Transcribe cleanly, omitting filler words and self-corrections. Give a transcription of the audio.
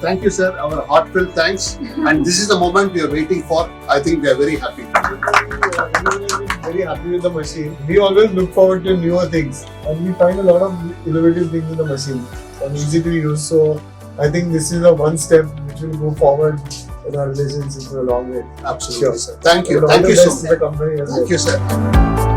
Thank you, sir. Our heartfelt thanks. And this is the moment we are waiting for. I think we are very happy. Very happy with the machine. We always look forward to newer things, and we find a lot of innovative things in the machine and easy to use. So I think this is a one step which will go forward in our relationship in a long way. Absolutely, Sure. sir. Thank you. And all Thank the you so best to much. the company as well. Thank you, sir.